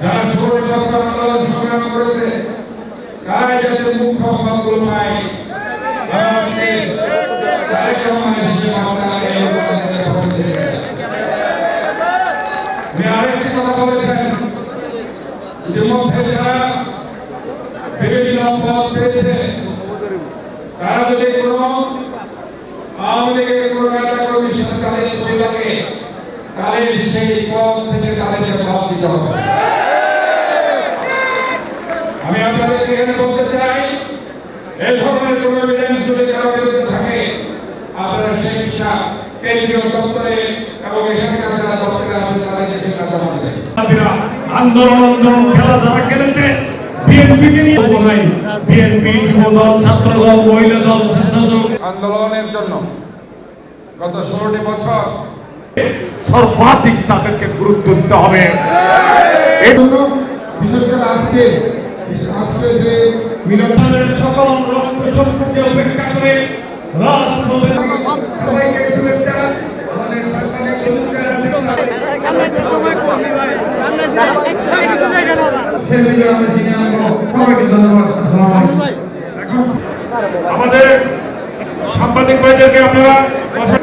যারা 16 বছর আন্দোলন সংগ্রাম করেছে তারাই যাতে মুখ্য ফলগুলো পায় আজকে তারেক রহমান এসে আমরা এই অবস্থানে পৌঁছে আমি আরেকটি কথা বলেছেন ইতিমধ্যে যারা বিভিন্ন পদ পেয়েছে তারা যদি কোনো আওয়ামী লীগের কোনো নেতা কর্মীর সাথে তাদের ছবি লাগে তাহলে সেই পদ থেকে তাদেরকে বাদ দিতে হবে। আমি আপনাদেরকে এখানে বলতে চাই এই ধরনের কোন এভিডেন্স যদি কারো বিরুদ্ধে থাকে আপনারা সেটা কেন্দ্রীয় দপ্তরে এবং এখানকার যারা দপ্তরে আছে তাদেরকে সেটা জমা দেবেন। আন্দোলন খেলাধুলা খেলেছে বিএনপিকে নিয়ে বলাই বিএনপি যুবদল ছাত্রদল মহিলা দল স্বেচ্ছাসেবক আন্দোলনের জন্য গত 16টি বছর সর্বাধিক তাদেরকে গুরুত্ব দিতে হবে। এই জন্য বিশেষ করে আজকে যে মিলনের সকল রক্ত চক্ষুকে উপেক্ষা করে রাজপথে সবাইকে শুভেচ্ছা। আমাদের সরকারের আমাদের সাংবাদিক ভাইদেরকে আপনারা আমাদের